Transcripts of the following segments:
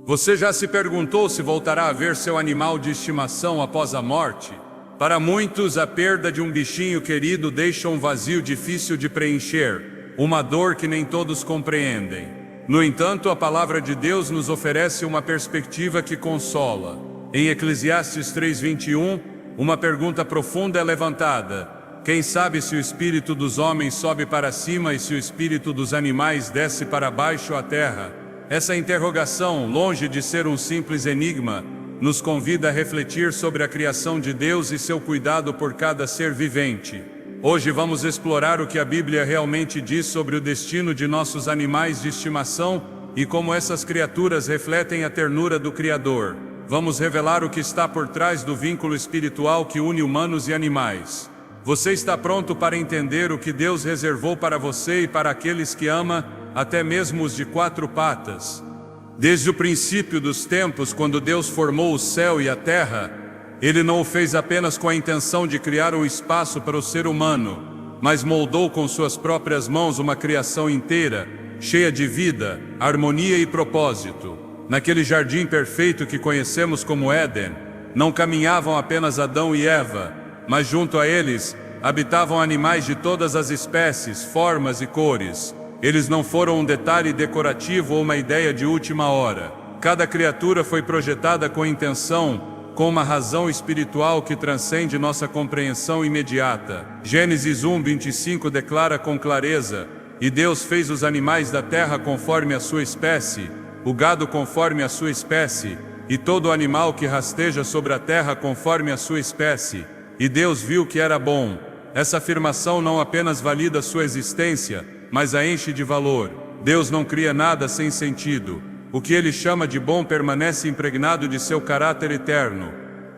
Você já se perguntou se voltará a ver seu animal de estimação após a morte? Para muitos, a perda de um bichinho querido deixa um vazio difícil de preencher, uma dor que nem todos compreendem. No entanto, a palavra de Deus nos oferece uma perspectiva que consola. Em Eclesiastes 3:21, uma pergunta profunda é levantada: quem sabe se o espírito dos homens sobe para cima e se o espírito dos animais desce para baixo à terra? Essa interrogação, longe de ser um simples enigma, nos convida a refletir sobre a criação de Deus e seu cuidado por cada ser vivente. Hoje vamos explorar o que a Bíblia realmente diz sobre o destino de nossos animais de estimação e como essas criaturas refletem a ternura do Criador. Vamos revelar o que está por trás do vínculo espiritual que une humanos e animais. Você está pronto para entender o que Deus reservou para você e para aqueles que ama, até mesmo os de quatro patas? Desde o princípio dos tempos, quando Deus formou o céu e a terra, Ele não o fez apenas com a intenção de criar um espaço para o ser humano, mas moldou com suas próprias mãos uma criação inteira, cheia de vida, harmonia e propósito. Naquele jardim perfeito que conhecemos como Éden, não caminhavam apenas Adão e Eva, mas junto a eles habitavam animais de todas as espécies, formas e cores. Eles não foram um detalhe decorativo ou uma ideia de última hora. Cada criatura foi projetada com intenção, com uma razão espiritual que transcende nossa compreensão imediata. Gênesis 1:25 declara com clareza: e Deus fez os animais da terra conforme a sua espécie, o gado conforme a sua espécie, e todo animal que rasteja sobre a terra conforme a sua espécie. E Deus viu que era bom. Essa afirmação não apenas valida sua existência, mas a enche de valor. Deus não cria nada sem sentido. O que Ele chama de bom permanece impregnado de seu caráter eterno.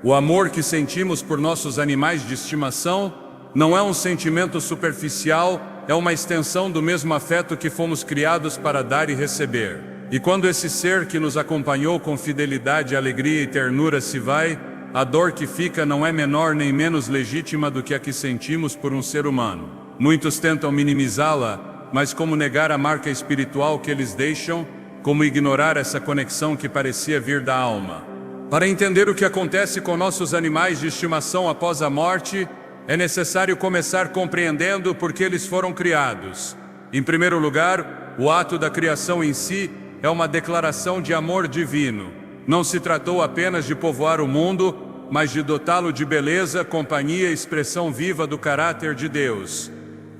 O amor que sentimos por nossos animais de estimação não é um sentimento superficial, é uma extensão do mesmo afeto que fomos criados para dar e receber. E quando esse ser que nos acompanhou com fidelidade, alegria e ternura se vai, a dor que fica não é menor nem menos legítima do que a que sentimos por um ser humano. Muitos tentam minimizá-la, mas como negar a marca espiritual que eles deixam? Como ignorar essa conexão que parecia vir da alma? Para entender o que acontece com nossos animais de estimação após a morte, é necessário começar compreendendo por que eles foram criados. Em primeiro lugar, o ato da criação em si é uma declaração de amor divino. Não se tratou apenas de povoar o mundo, mas de dotá-lo de beleza, companhia e expressão viva do caráter de Deus.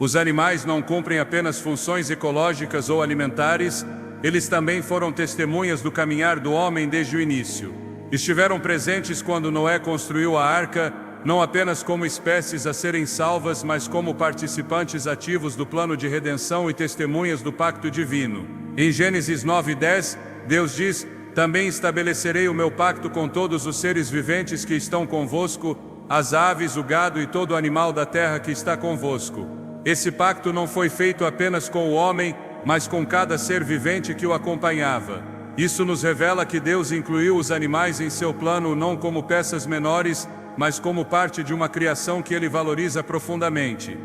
Os animais não cumprem apenas funções ecológicas ou alimentares, eles também foram testemunhas do caminhar do homem desde o início. Estiveram presentes quando Noé construiu a arca, não apenas como espécies a serem salvas, mas como participantes ativos do plano de redenção e testemunhas do pacto divino. Em Gênesis 9:10, Deus diz: também estabelecerei o meu pacto com todos os seres viventes que estão convosco, as aves, o gado e todo animal da terra que está convosco. Esse pacto não foi feito apenas com o homem, mas com cada ser vivente que o acompanhava. Isso nos revela que Deus incluiu os animais em seu plano não como peças menores, mas como parte de uma criação que Ele valoriza profundamente.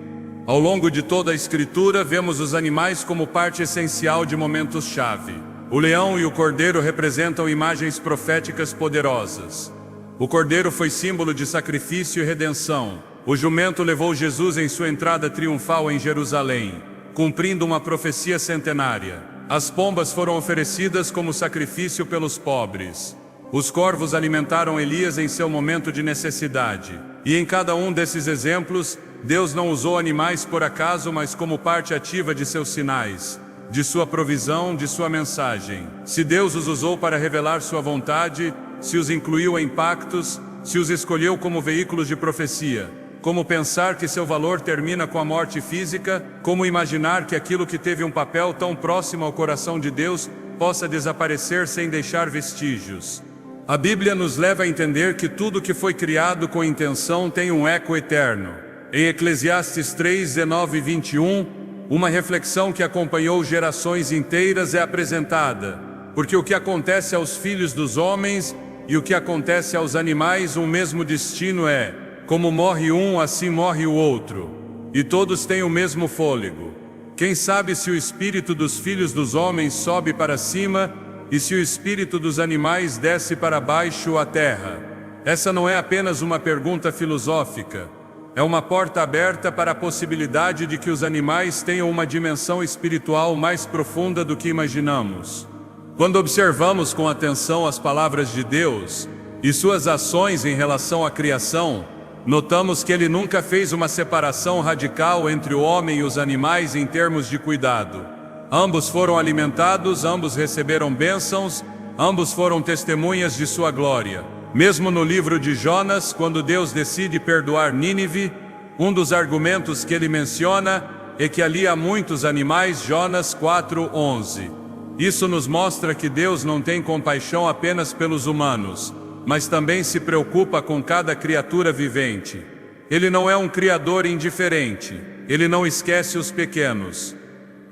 Ao longo de toda a Escritura, vemos os animais como parte essencial de momentos-chave. O leão e o cordeiro representam imagens proféticas poderosas. O cordeiro foi símbolo de sacrifício e redenção. O jumento levou Jesus em sua entrada triunfal em Jerusalém, cumprindo uma profecia centenária. As pombas foram oferecidas como sacrifício pelos pobres. Os corvos alimentaram Elias em seu momento de necessidade. E em cada um desses exemplos, Deus não usou animais por acaso, mas como parte ativa de seus sinais, de sua provisão, de sua mensagem. Se Deus os usou para revelar sua vontade, se os incluiu em pactos, se os escolheu como veículos de profecia, como pensar que seu valor termina com a morte física? Como imaginar que aquilo que teve um papel tão próximo ao coração de Deus possa desaparecer sem deixar vestígios? A Bíblia nos leva a entender que tudo que foi criado com intenção tem um eco eterno. Em Eclesiastes 3:19 e 21, uma reflexão que acompanhou gerações inteiras é apresentada. Porque o que acontece aos filhos dos homens e o que acontece aos animais, um mesmo destino é: como morre um, assim morre o outro. E todos têm o mesmo fôlego. Quem sabe se o espírito dos filhos dos homens sobe para cima e se o espírito dos animais desce para baixo à terra? Essa não é apenas uma pergunta filosófica. É uma porta aberta para a possibilidade de que os animais tenham uma dimensão espiritual mais profunda do que imaginamos. Quando observamos com atenção as palavras de Deus e suas ações em relação à criação, notamos que Ele nunca fez uma separação radical entre o homem e os animais em termos de cuidado. Ambos foram alimentados, ambos receberam bênçãos, ambos foram testemunhas de sua glória. Mesmo no livro de Jonas, quando Deus decide perdoar Nínive, um dos argumentos que ele menciona é que ali há muitos animais, Jonas 4:11. Isso nos mostra que Deus não tem compaixão apenas pelos humanos, mas também se preocupa com cada criatura vivente. Ele não é um criador indiferente, ele não esquece os pequenos.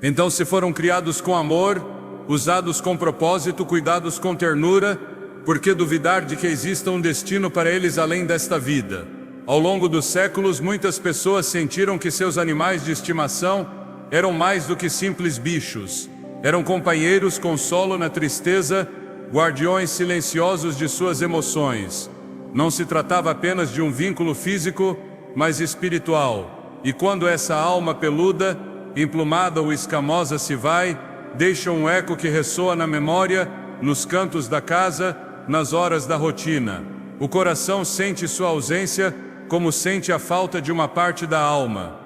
Então, se foram criados com amor, usados com propósito, cuidados com ternura, por que duvidar de que exista um destino para eles além desta vida? Ao longo dos séculos, muitas pessoas sentiram que seus animais de estimação eram mais do que simples bichos. Eram companheiros, consolo na tristeza, guardiões silenciosos de suas emoções. Não se tratava apenas de um vínculo físico, mas espiritual. E quando essa alma peluda, emplumada ou escamosa se vai, deixa um eco que ressoa na memória, nos cantos da casa, nas horas da rotina. O coração sente sua ausência, como sente a falta de uma parte da alma.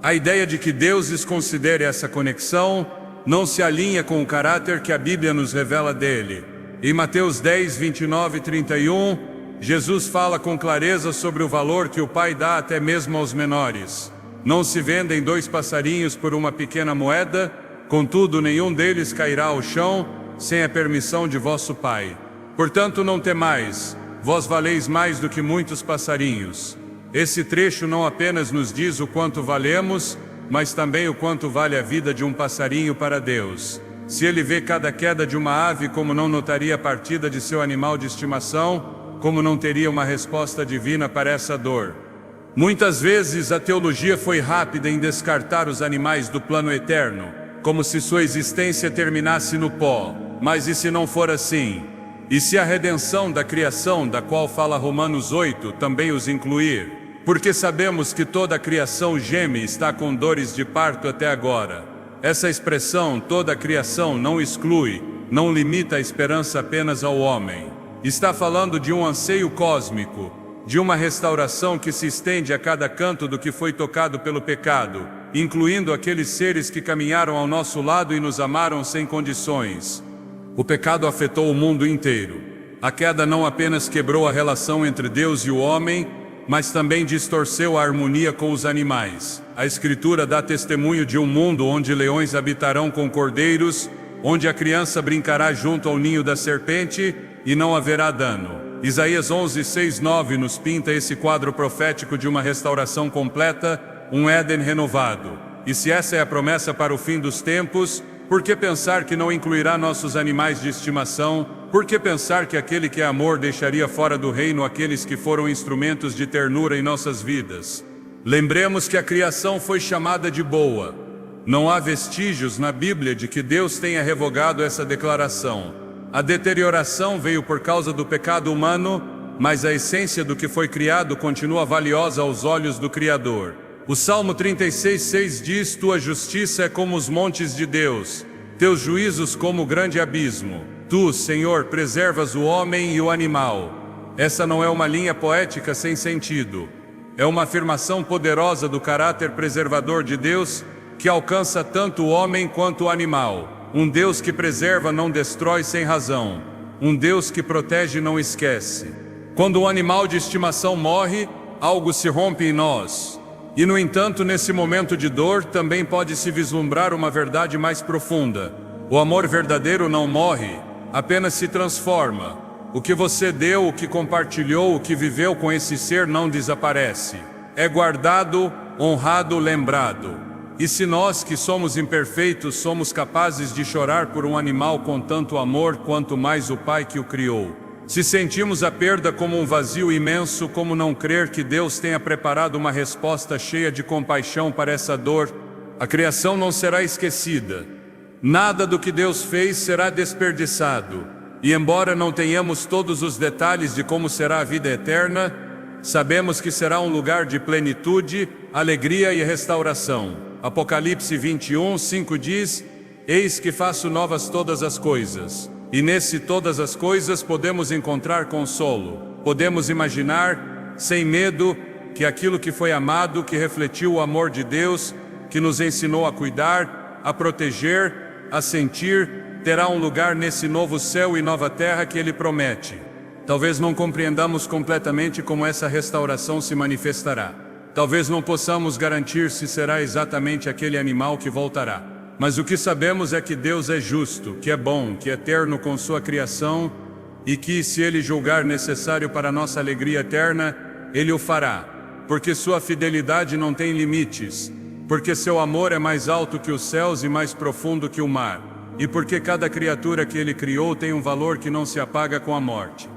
A ideia de que Deus desconsidere essa conexão não se alinha com o caráter que a Bíblia nos revela dele. Em Mateus 10, 29 e 31, Jesus fala com clareza sobre o valor que o Pai dá até mesmo aos menores. Não se vendem 2 passarinhos por uma pequena moeda, contudo nenhum deles cairá ao chão sem a permissão de vosso Pai. Portanto, não temais, vós valeis mais do que muitos passarinhos. Esse trecho não apenas nos diz o quanto valemos, mas também o quanto vale a vida de um passarinho para Deus. Se Ele vê cada queda de uma ave, como não notaria a partida de seu animal de estimação, como não teria uma resposta divina para essa dor? Muitas vezes a teologia foi rápida em descartar os animais do plano eterno, como se sua existência terminasse no pó. Mas e se não for assim? E se a redenção da criação, da qual fala Romanos 8, também os incluir? Porque sabemos que toda a criação geme e está com dores de parto até agora. Essa expressão, toda a criação, não exclui, não limita a esperança apenas ao homem. Está falando de um anseio cósmico, de uma restauração que se estende a cada canto do que foi tocado pelo pecado, incluindo aqueles seres que caminharam ao nosso lado e nos amaram sem condições. O pecado afetou o mundo inteiro. A queda não apenas quebrou a relação entre Deus e o homem, mas também distorceu a harmonia com os animais. A Escritura dá testemunho de um mundo onde leões habitarão com cordeiros, onde a criança brincará junto ao ninho da serpente e não haverá dano. Isaías 11, 6, 9 nos pinta esse quadro profético de uma restauração completa, um Éden renovado. E se essa é a promessa para o fim dos tempos, por que pensar que não incluirá nossos animais de estimação? Por que pensar que aquele que é amor deixaria fora do reino aqueles que foram instrumentos de ternura em nossas vidas? Lembremos que a criação foi chamada de boa. Não há vestígios na Bíblia de que Deus tenha revogado essa declaração. A deterioração veio por causa do pecado humano, mas a essência do que foi criado continua valiosa aos olhos do Criador. O Salmo 36:6 diz: Tua justiça é como os montes de Deus, teus juízos como o grande abismo. Tu, Senhor, preservas o homem e o animal. Essa não é uma linha poética sem sentido. É uma afirmação poderosa do caráter preservador de Deus, que alcança tanto o homem quanto o animal. Um Deus que preserva não destrói sem razão. Um Deus que protege não esquece. Quando um animal de estimação morre, algo se rompe em nós. E no entanto, nesse momento de dor, também pode se vislumbrar uma verdade mais profunda. O amor verdadeiro não morre, apenas se transforma. O que você deu, o que compartilhou, o que viveu com esse ser não desaparece. É guardado, honrado, lembrado. E se nós, que somos imperfeitos, somos capazes de chorar por um animal com tanto amor, quanto mais o Pai que o criou? Se sentimos a perda como um vazio imenso, como não crer que Deus tenha preparado uma resposta cheia de compaixão para essa dor? A criação não será esquecida. Nada do que Deus fez será desperdiçado. E embora não tenhamos todos os detalhes de como será a vida eterna, sabemos que será um lugar de plenitude, alegria e restauração. Apocalipse 21:5 diz: Eis que faço novas todas as coisas. E nesse todas as coisas podemos encontrar consolo. Podemos imaginar, sem medo, que aquilo que foi amado, que refletiu o amor de Deus, que nos ensinou a cuidar, a proteger, a sentir, terá um lugar nesse novo céu e nova terra que Ele promete. Talvez não compreendamos completamente como essa restauração se manifestará. Talvez não possamos garantir se será exatamente aquele animal que voltará. Mas o que sabemos é que Deus é justo, que é bom, que é eterno com sua criação e que, se Ele julgar necessário para nossa alegria eterna, Ele o fará, porque sua fidelidade não tem limites, porque seu amor é mais alto que os céus e mais profundo que o mar, e porque cada criatura que Ele criou tem um valor que não se apaga com a morte.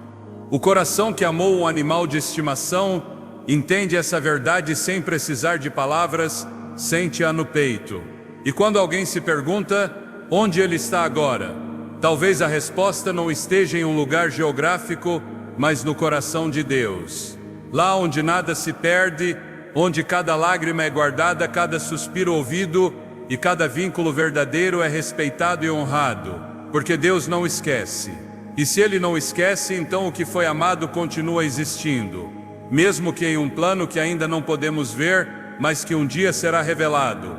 O coração que amou um animal de estimação entende essa verdade sem precisar de palavras, sente-a no peito. E quando alguém se pergunta onde ele está agora, talvez a resposta não esteja em um lugar geográfico, mas no coração de Deus. Lá onde nada se perde, onde cada lágrima é guardada, cada suspiro ouvido e cada vínculo verdadeiro é respeitado e honrado, porque Deus não esquece. E se Ele não esquece, então o que foi amado continua existindo, mesmo que em um plano que ainda não podemos ver, mas que um dia será revelado.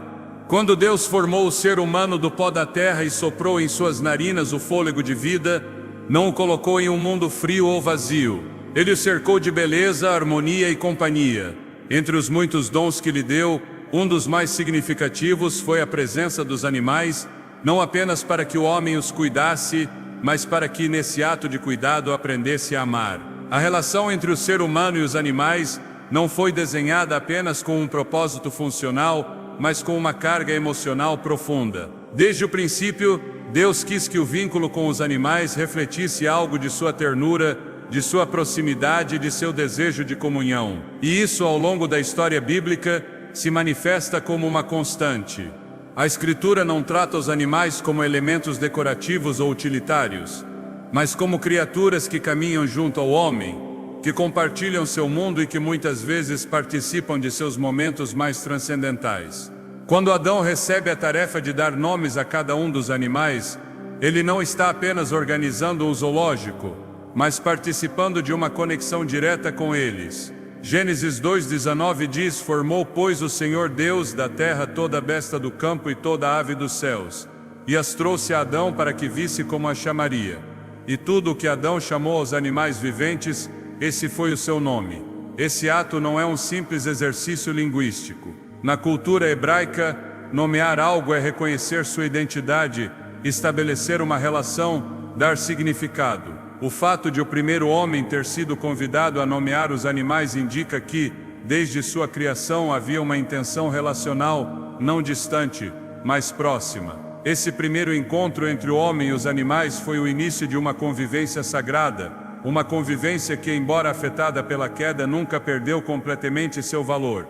Quando Deus formou o ser humano do pó da terra e soprou em suas narinas o fôlego de vida, não o colocou em um mundo frio ou vazio. Ele o cercou de beleza, harmonia e companhia. Entre os muitos dons que lhe deu, um dos mais significativos foi a presença dos animais, não apenas para que o homem os cuidasse, mas para que nesse ato de cuidado aprendesse a amar. A relação entre o ser humano e os animais não foi desenhada apenas com um propósito funcional, mas com uma carga emocional profunda. Desde o princípio, Deus quis que o vínculo com os animais refletisse algo de sua ternura, de sua proximidade e de seu desejo de comunhão. E isso, ao longo da história bíblica, se manifesta como uma constante. A Escritura não trata os animais como elementos decorativos ou utilitários, mas como criaturas que caminham junto ao homem, que compartilham seu mundo e que muitas vezes participam de seus momentos mais transcendentais. Quando Adão recebe a tarefa de dar nomes a cada um dos animais, ele não está apenas organizando um zoológico, mas participando de uma conexão direta com eles. Gênesis 2:19 diz: Formou, pois, o Senhor Deus da terra toda a besta do campo e toda a ave dos céus, e as trouxe a Adão para que visse como as chamaria. E tudo o que Adão chamou aos animais viventes, esse foi o seu nome. Esse ato não é um simples exercício linguístico. Na cultura hebraica, nomear algo é reconhecer sua identidade, estabelecer uma relação, dar significado. O fato de o primeiro homem ter sido convidado a nomear os animais indica que, desde sua criação, havia uma intenção relacional, não distante, mas próxima. Esse primeiro encontro entre o homem e os animais foi o início de uma convivência sagrada, uma convivência que, embora afetada pela queda, nunca perdeu completamente seu valor.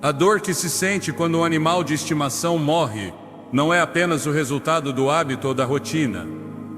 A dor que se sente quando um animal de estimação morre não é apenas o resultado do hábito ou da rotina.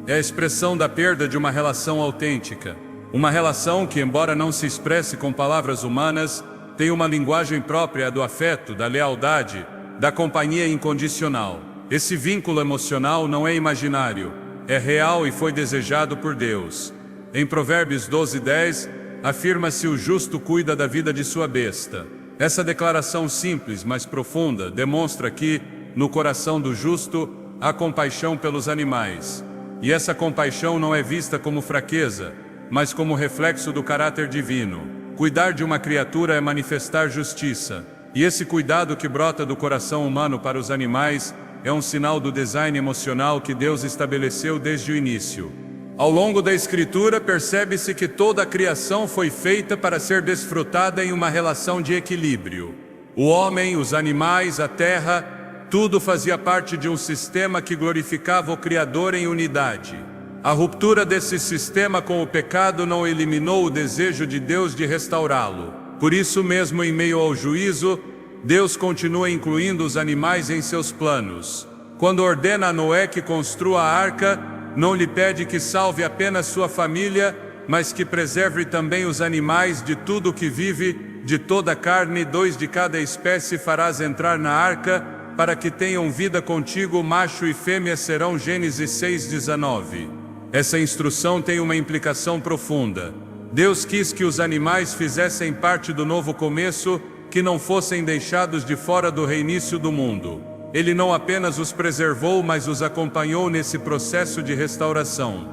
É a expressão da perda de uma relação autêntica. Uma relação que, embora não se expresse com palavras humanas, tem uma linguagem própria do afeto, da lealdade, da companhia incondicional. Esse vínculo emocional não é imaginário, é real e foi desejado por Deus. Em Provérbios 12:10, afirma-se: o justo cuida da vida de sua besta. Essa declaração simples, mas profunda, demonstra que, no coração do justo, há compaixão pelos animais. E essa compaixão não é vista como fraqueza, mas como reflexo do caráter divino. Cuidar de uma criatura é manifestar justiça. E esse cuidado que brota do coração humano para os animais é um sinal do design emocional que Deus estabeleceu desde o início. Ao longo da Escritura, percebe-se que toda a criação foi feita para ser desfrutada em uma relação de equilíbrio. O homem, os animais, a terra, tudo fazia parte de um sistema que glorificava o Criador em unidade. A ruptura desse sistema com o pecado não eliminou o desejo de Deus de restaurá-lo. Por isso mesmo, em meio ao juízo, Deus continua incluindo os animais em seus planos. Quando ordena a Noé que construa a arca, não lhe pede que salve apenas sua família, mas que preserve também os animais de tudo o que vive, de toda a carne, 2 de cada espécie farás entrar na arca, para que tenham vida contigo, macho e fêmea serão. Gênesis 6:19. Essa instrução tem uma implicação profunda. Deus quis que os animais fizessem parte do novo começo, que não fossem deixados de fora do reinício do mundo. Ele não apenas os preservou, mas os acompanhou nesse processo de restauração.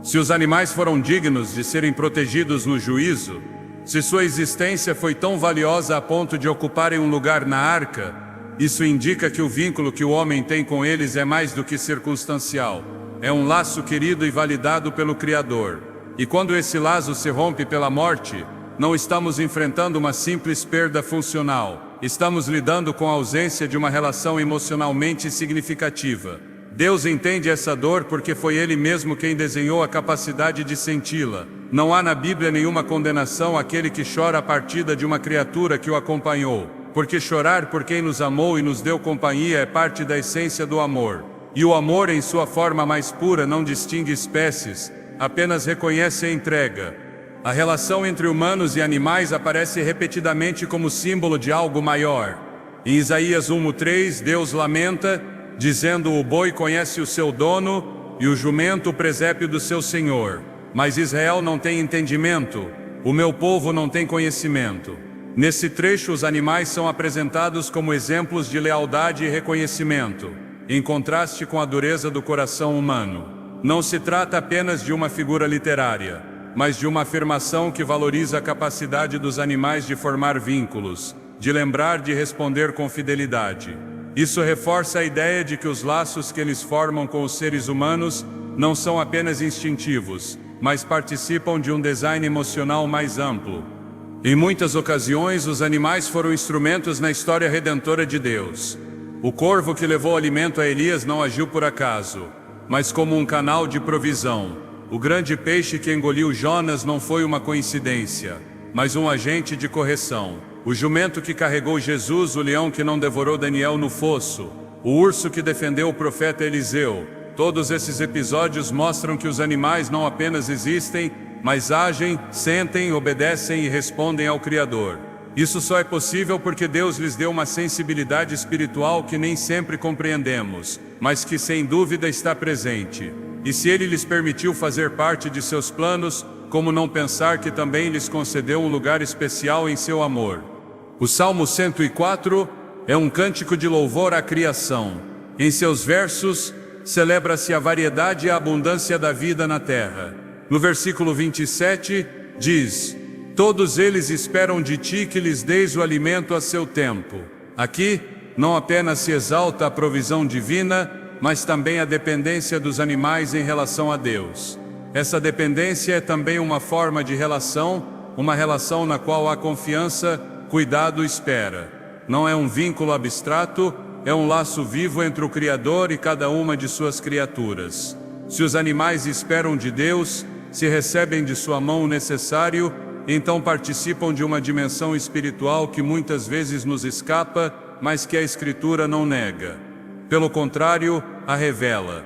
Se os animais foram dignos de serem protegidos no juízo, se sua existência foi tão valiosa a ponto de ocuparem um lugar na arca, isso indica que o vínculo que o homem tem com eles é mais do que circunstancial. É um laço querido e validado pelo Criador. E quando esse laço se rompe pela morte, não estamos enfrentando uma simples perda funcional. Estamos lidando com a ausência de uma relação emocionalmente significativa. Deus entende essa dor porque foi Ele mesmo quem desenhou a capacidade de senti-la. Não há na Bíblia nenhuma condenação àquele que chora a partida de uma criatura que o acompanhou, porque chorar por quem nos amou e nos deu companhia é parte da essência do amor. E o amor em sua forma mais pura não distingue espécies, apenas reconhece a entrega. A relação entre humanos e animais aparece repetidamente como símbolo de algo maior. Em Isaías 1:3, Deus lamenta, dizendo: o boi conhece o seu dono e o jumento o presépio do seu senhor. Mas Israel não tem entendimento, o meu povo não tem conhecimento. Nesse trecho, os animais são apresentados como exemplos de lealdade e reconhecimento, em contraste com a dureza do coração humano. Não se trata apenas de uma figura literária, mas de uma afirmação que valoriza a capacidade dos animais de formar vínculos, de lembrar, de responder com fidelidade. Isso reforça a ideia de que os laços que eles formam com os seres humanos não são apenas instintivos, mas participam de um design emocional mais amplo. Em muitas ocasiões, os animais foram instrumentos na história redentora de Deus. O corvo que levou alimento a Elias não agiu por acaso, mas como um canal de provisão. O grande peixe que engoliu Jonas não foi uma coincidência, mas um agente de correção. O jumento que carregou Jesus, o leão que não devorou Daniel no fosso, o urso que defendeu o profeta Eliseu. Todos esses episódios mostram que os animais não apenas existem, mas agem, sentem, obedecem e respondem ao Criador. Isso só é possível porque Deus lhes deu uma sensibilidade espiritual que nem sempre compreendemos, mas que sem dúvida está presente. E se Ele lhes permitiu fazer parte de seus planos, como não pensar que também lhes concedeu um lugar especial em seu amor? O Salmo 104 é um cântico de louvor à criação. Em seus versos, celebra-se a variedade e a abundância da vida na terra. No versículo 27, diz: todos eles esperam de ti que lhes deis o alimento a seu tempo. Aqui, não apenas se exalta a provisão divina, mas também a dependência dos animais em relação a Deus. Essa dependência é também uma forma de relação, uma relação na qual há confiança, cuidado e espera. Não é um vínculo abstrato, é um laço vivo entre o Criador e cada uma de suas criaturas. Se os animais esperam de Deus, se recebem de sua mão o necessário, então participam de uma dimensão espiritual que muitas vezes nos escapa, mas que a Escritura não nega. Pelo contrário, a revela.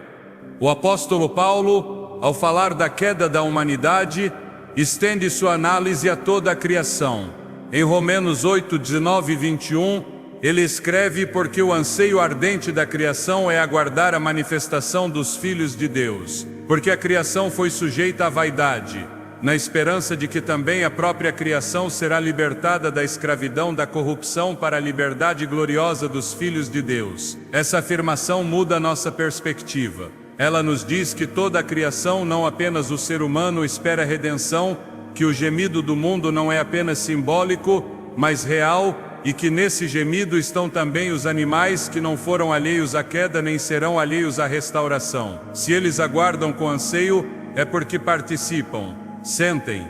O apóstolo Paulo, ao falar da queda da humanidade, estende sua análise a toda a criação. Em Romanos 8, 19 e 21, ele escreve: porque o anseio ardente da criação é aguardar a manifestação dos filhos de Deus. Porque a criação foi sujeita à vaidade, na esperança de que também a própria criação será libertada da escravidão da corrupção para a liberdade gloriosa dos filhos de Deus. Essa afirmação muda a nossa perspectiva. Ela nos diz que toda a criação, não apenas o ser humano, espera a redenção, que o gemido do mundo não é apenas simbólico, mas real, e que nesse gemido estão também os animais que não foram alheios à queda nem serão alheios à restauração. Se eles aguardam com anseio, é porque participam, sentem,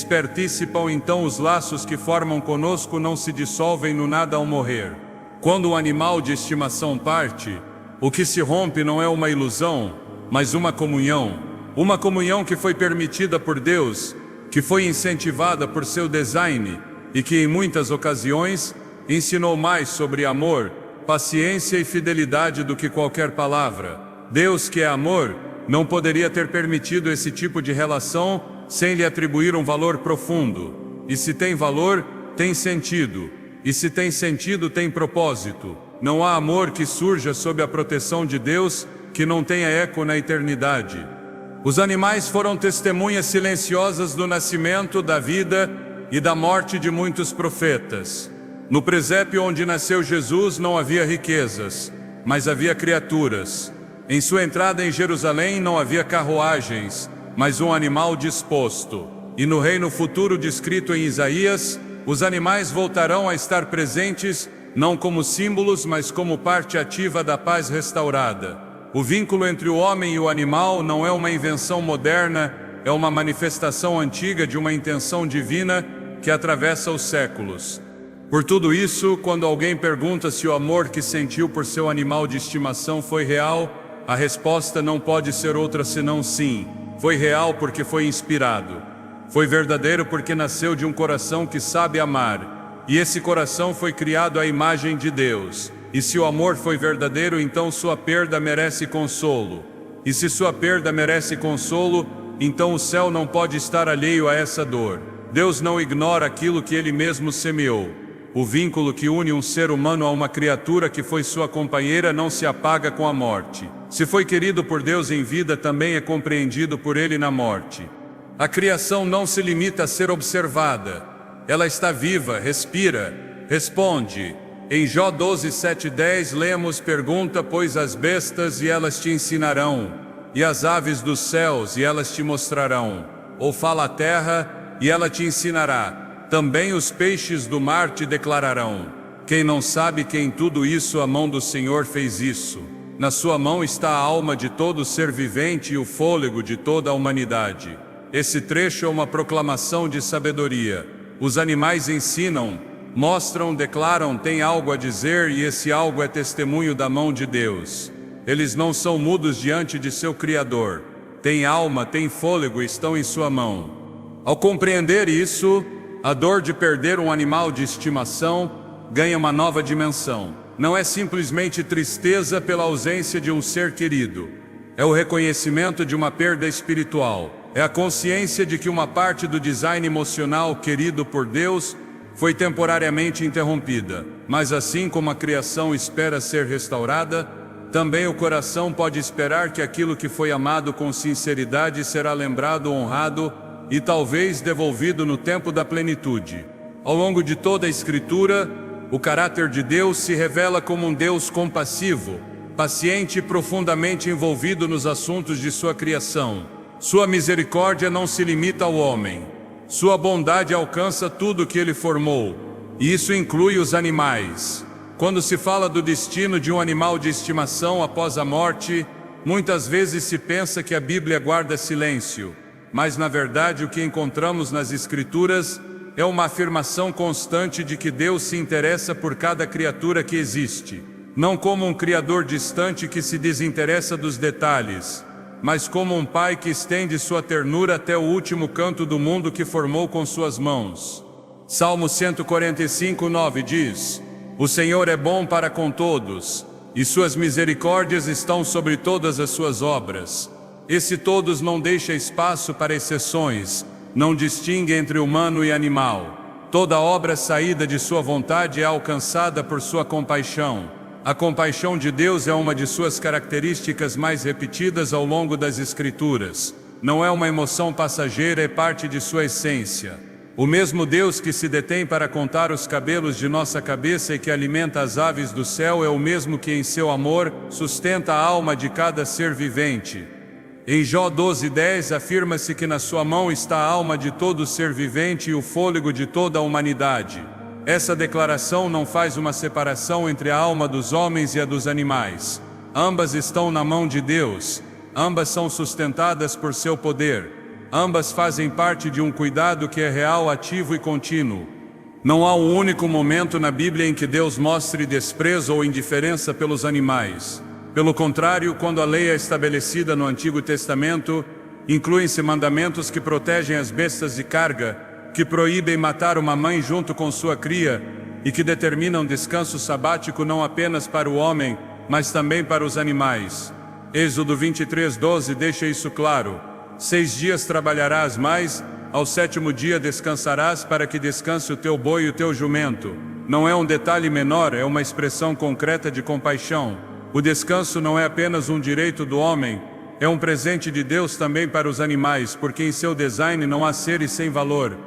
participam. Então os laços que formam conosco não se dissolvem no nada ao morrer. Quando um animal de estimação parte, o que se rompe não é uma ilusão, mas uma comunhão que foi permitida por Deus, que foi incentivada por seu design e que em muitas ocasiões ensinou mais sobre amor, paciência e fidelidade do que qualquer palavra. Deus, que é amor, não poderia ter permitido esse tipo de relação sem lhe atribuir um valor profundo. E se tem valor, tem sentido. E se tem sentido, tem propósito. Não há amor que surja sob a proteção de Deus que não tenha eco na eternidade. Os animais foram testemunhas silenciosas do nascimento, da vida e da morte de muitos profetas. No presépio onde nasceu Jesus não havia riquezas, mas havia criaturas. Em sua entrada em Jerusalém não havia carruagens, mas um animal disposto. E no reino futuro descrito em Isaías, os animais voltarão a estar presentes, não como símbolos, mas como parte ativa da paz restaurada. O vínculo entre o homem e o animal não é uma invenção moderna, é uma manifestação antiga de uma intenção divina que atravessa os séculos. Por tudo isso, quando alguém pergunta se o amor que sentiu por seu animal de estimação foi real, a resposta não pode ser outra senão sim. Foi real porque foi inspirado. Foi verdadeiro porque nasceu de um coração que sabe amar. E esse coração foi criado à imagem de Deus. E se o amor foi verdadeiro, então sua perda merece consolo. E se sua perda merece consolo, então o céu não pode estar alheio a essa dor. Deus não ignora aquilo que Ele mesmo semeou. O vínculo que une um ser humano a uma criatura que foi sua companheira não se apaga com a morte. Se foi querido por Deus em vida, também é compreendido por Ele na morte. A criação não se limita a ser observada. Ela está viva, respira, responde. Em Jó 12, 7, 10 lemos: pergunta, pois, as bestas e elas te ensinarão, e as aves dos céus e elas te mostrarão. Ou fala a terra e ela te ensinará. Também os peixes do mar te declararão. Quem não sabe que em tudo isso a mão do Senhor fez isso? Na sua mão está a alma de todo ser vivente e o fôlego de toda a humanidade. Esse trecho é uma proclamação de sabedoria. Os animais ensinam, mostram, declaram, têm algo a dizer, e esse algo é testemunho da mão de Deus. Eles não são mudos diante de seu Criador. Têm alma, têm fôlego e estão em sua mão. Ao compreender isso, a dor de perder um animal de estimação ganha uma nova dimensão. Não é simplesmente tristeza pela ausência de um ser querido. É o reconhecimento de uma perda espiritual. É a consciência de que uma parte do design emocional querido por Deus foi temporariamente interrompida. Mas assim como a criação espera ser restaurada, também o coração pode esperar que aquilo que foi amado com sinceridade será lembrado, honrado e talvez devolvido no tempo da plenitude. Ao longo de toda a Escritura, o caráter de Deus se revela como um Deus compassivo, paciente e profundamente envolvido nos assuntos de sua criação. Sua misericórdia não se limita ao homem. Sua bondade alcança tudo o que Ele formou, e isso inclui os animais. Quando se fala do destino de um animal de estimação após a morte, muitas vezes se pensa que a Bíblia guarda silêncio. Mas na verdade o que encontramos nas Escrituras é uma afirmação constante de que Deus se interessa por cada criatura que existe. Não como um Criador distante que se desinteressa dos detalhes, mas como um Pai que estende sua ternura até o último canto do mundo que formou com suas mãos. Salmo 145, 9 diz: o Senhor é bom para com todos, e suas misericórdias estão sobre todas as suas obras. Esse todos não deixa espaço para exceções, não distingue entre humano e animal. Toda obra saída de sua vontade é alcançada por sua compaixão. A compaixão de Deus é uma de suas características mais repetidas ao longo das Escrituras. Não é uma emoção passageira, é parte de sua essência. O mesmo Deus que se detém para contar os cabelos de nossa cabeça e que alimenta as aves do céu é o mesmo que em seu amor sustenta a alma de cada ser vivente. Em Jó 12:10 afirma-se que na sua mão está a alma de todo ser vivente e o fôlego de toda a humanidade. Essa declaração não faz uma separação entre a alma dos homens e a dos animais. Ambas estão na mão de Deus, ambas são sustentadas por seu poder, ambas fazem parte de um cuidado que é real, ativo e contínuo. Não há um único momento na Bíblia em que Deus mostre desprezo ou indiferença pelos animais. Pelo contrário, quando a lei é estabelecida no Antigo Testamento, incluem-se mandamentos que protegem as bestas de carga, que proíbem matar uma mãe junto com sua cria, e que determinam descanso sabático não apenas para o homem, mas também para os animais. Êxodo 23:12 deixa isso claro. 6 dias trabalharás mais, ao 7º dia descansarás para que descanse o teu boi e o teu jumento. Não é um detalhe menor, é uma expressão concreta de compaixão. O descanso não é apenas um direito do homem, é um presente de Deus também para os animais, porque em seu design não há seres sem valor.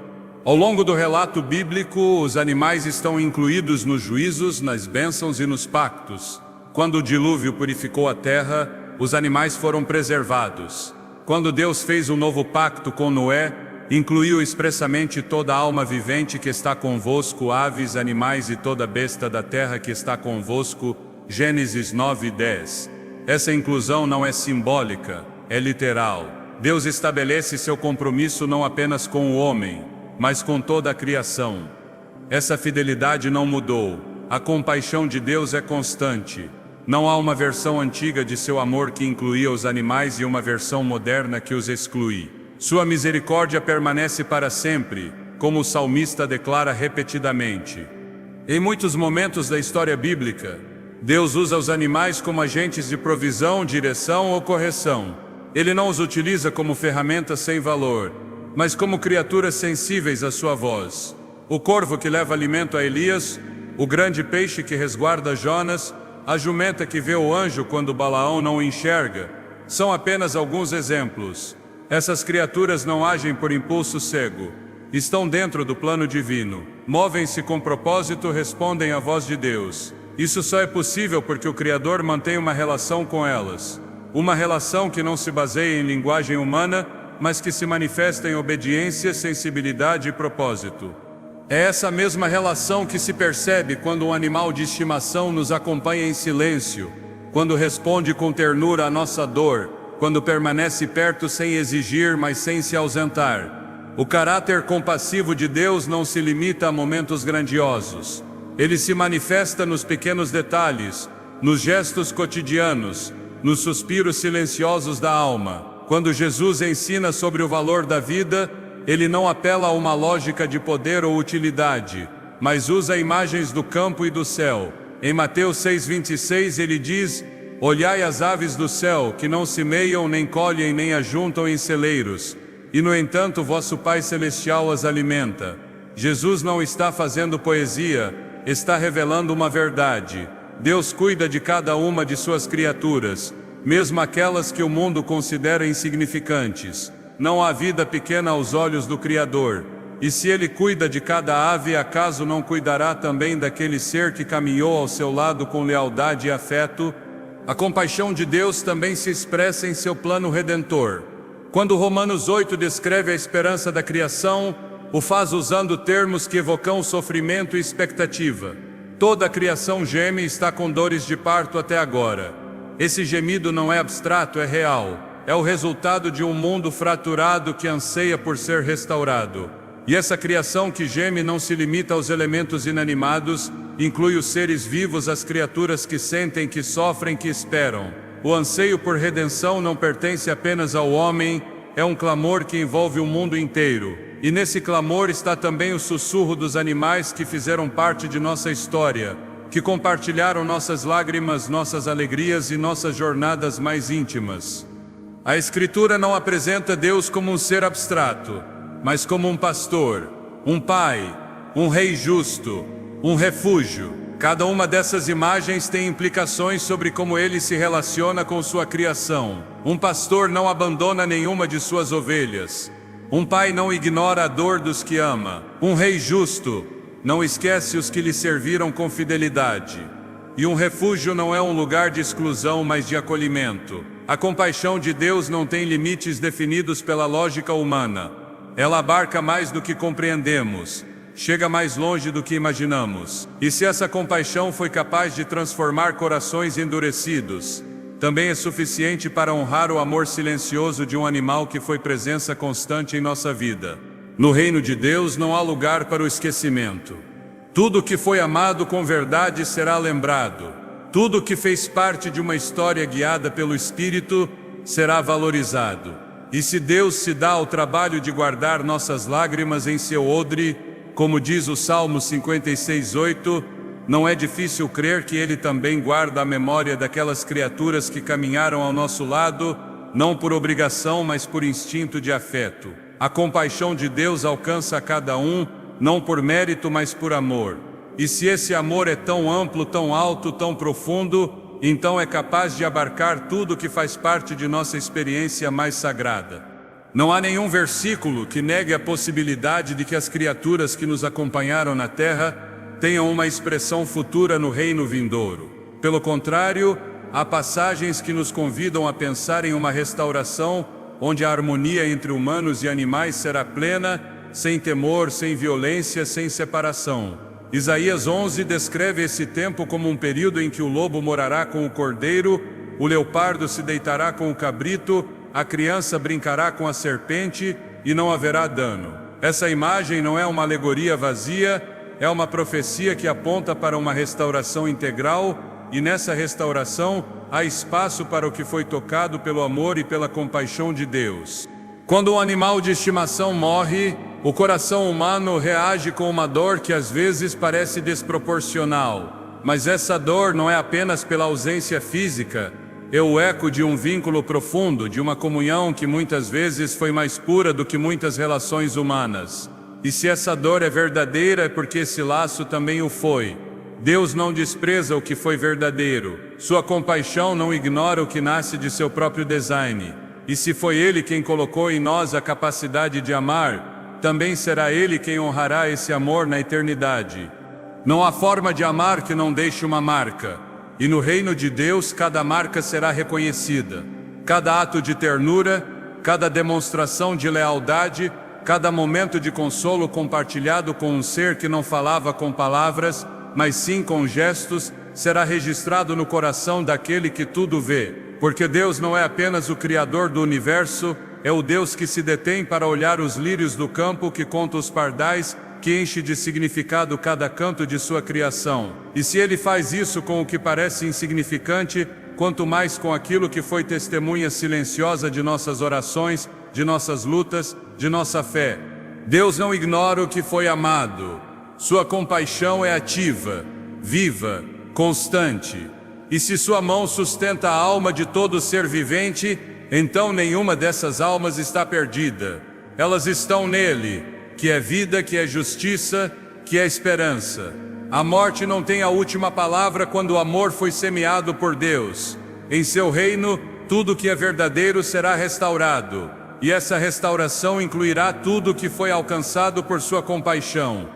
Ao longo do relato bíblico, os animais estão incluídos nos juízos, nas bênçãos e nos pactos. Quando o dilúvio purificou a terra, os animais foram preservados. Quando Deus fez um novo pacto com Noé, incluiu expressamente toda alma vivente que está convosco, aves, animais e toda besta da terra que está convosco. Gênesis 9:10. Essa inclusão não é simbólica, é literal. Deus estabelece seu compromisso não apenas com o homem, mas com toda a criação. Essa fidelidade não mudou. A compaixão de Deus é constante. Não há uma versão antiga de seu amor que incluía os animais e uma versão moderna que os exclui. Sua misericórdia permanece para sempre, como o salmista declara repetidamente. Em muitos momentos da história bíblica, Deus usa os animais como agentes de provisão, direção ou correção. Ele não os utiliza como ferramentas sem valor, mas como criaturas sensíveis à sua voz. O corvo que leva alimento a Elias, o grande peixe que resguarda Jonas, a jumenta que vê o anjo quando Balaão não o enxerga, são apenas alguns exemplos. Essas criaturas não agem por impulso cego. Estão dentro do plano divino. Movem-se com propósito, respondem à voz de Deus. Isso só é possível porque o Criador mantém uma relação com elas. Uma relação que não se baseia em linguagem humana, mas que se manifesta em obediência, sensibilidade e propósito. É essa mesma relação que se percebe quando um animal de estimação nos acompanha em silêncio, quando responde com ternura à nossa dor, quando permanece perto sem exigir, mas sem se ausentar. O caráter compassivo de Deus não se limita a momentos grandiosos. Ele se manifesta nos pequenos detalhes, nos gestos cotidianos, nos suspiros silenciosos da alma. Quando Jesus ensina sobre o valor da vida, ele não apela a uma lógica de poder ou utilidade, mas usa imagens do campo e do céu. Em Mateus 6:26 ele diz: olhai as aves do céu, que não semeiam, nem colhem, nem ajuntam em celeiros, e no entanto vosso Pai Celestial as alimenta. Jesus não está fazendo poesia, está revelando uma verdade. Deus cuida de cada uma de suas criaturas, mesmo aquelas que o mundo considera insignificantes. Não há vida pequena aos olhos do Criador. E se Ele cuida de cada ave, acaso não cuidará também daquele ser que caminhou ao seu lado com lealdade e afeto? A compaixão de Deus também se expressa em seu plano redentor. Quando Romanos 8 descreve a esperança da criação, o faz usando termos que evocam sofrimento e expectativa. Toda a criação geme e está com dores de parto até agora. Esse gemido não é abstrato, é real. É o resultado de um mundo fraturado que anseia por ser restaurado. E essa criação que geme não se limita aos elementos inanimados, inclui os seres vivos, as criaturas que sentem, que sofrem, que esperam. O anseio por redenção não pertence apenas ao homem, é um clamor que envolve o mundo inteiro. E nesse clamor está também o sussurro dos animais que fizeram parte de nossa história, que compartilharam nossas lágrimas, nossas alegrias e nossas jornadas mais íntimas. A Escritura não apresenta Deus como um ser abstrato, mas como um pastor, um pai, um rei justo, um refúgio. Cada uma dessas imagens tem implicações sobre como ele se relaciona com sua criação. Um pastor não abandona nenhuma de suas ovelhas. Um pai não ignora a dor dos que ama. Um rei justo não esquece os que lhe serviram com fidelidade. E um refúgio não é um lugar de exclusão, mas de acolhimento. A compaixão de Deus não tem limites definidos pela lógica humana. Ela abarca mais do que compreendemos, chega mais longe do que imaginamos. E se essa compaixão foi capaz de transformar corações endurecidos, também é suficiente para honrar o amor silencioso de um animal que foi presença constante em nossa vida. No reino de Deus não há lugar para o esquecimento. Tudo que foi amado com verdade será lembrado. Tudo que fez parte de uma história guiada pelo Espírito será valorizado. E se Deus se dá ao trabalho de guardar nossas lágrimas em seu odre, como diz o Salmo 56:8, não é difícil crer que Ele também guarda a memória daquelas criaturas que caminharam ao nosso lado, não por obrigação, mas por instinto de afeto. A compaixão de Deus alcança a cada um, não por mérito, mas por amor. E se esse amor é tão amplo, tão alto, tão profundo, então é capaz de abarcar tudo que faz parte de nossa experiência mais sagrada. Não há nenhum versículo que negue a possibilidade de que as criaturas que nos acompanharam na terra tenham uma expressão futura no reino vindouro. Pelo contrário, há passagens que nos convidam a pensar em uma restauração onde a harmonia entre humanos e animais será plena, sem temor, sem violência, sem separação. Isaías 11 descreve esse tempo como um período em que o lobo morará com o cordeiro, o leopardo se deitará com o cabrito, a criança brincará com a serpente e não haverá dano. Essa imagem não é uma alegoria vazia, é uma profecia que aponta para uma restauração integral, e nessa restauração há espaço para o que foi tocado pelo amor e pela compaixão de Deus. Quando um animal de estimação morre, o coração humano reage com uma dor que às vezes parece desproporcional. Mas essa dor não é apenas pela ausência física, é o eco de um vínculo profundo, de uma comunhão que muitas vezes foi mais pura do que muitas relações humanas. E se essa dor é verdadeira, é porque esse laço também o foi. Deus não despreza o que foi verdadeiro. Sua compaixão não ignora o que nasce de seu próprio design. E se foi Ele quem colocou em nós a capacidade de amar, também será Ele quem honrará esse amor na eternidade. Não há forma de amar que não deixe uma marca. E no reino de Deus, cada marca será reconhecida. Cada ato de ternura, cada demonstração de lealdade, cada momento de consolo compartilhado com um ser que não falava com palavras, mas sim com gestos, será registrado no coração daquele que tudo vê. Porque Deus não é apenas o Criador do universo, é o Deus que se detém para olhar os lírios do campo, que conta os pardais, que enche de significado cada canto de sua criação. E se Ele faz isso com o que parece insignificante, quanto mais com aquilo que foi testemunha silenciosa de nossas orações, de nossas lutas, de nossa fé. Deus não ignora o que foi amado. Sua compaixão é ativa, viva, constante. E se sua mão sustenta a alma de todo ser vivente, então nenhuma dessas almas está perdida. Elas estão nele, que é vida, que é justiça, que é esperança. A morte não tem a última palavra quando o amor foi semeado por Deus. Em seu reino, tudo que é verdadeiro será restaurado. E essa restauração incluirá tudo que foi alcançado por sua compaixão.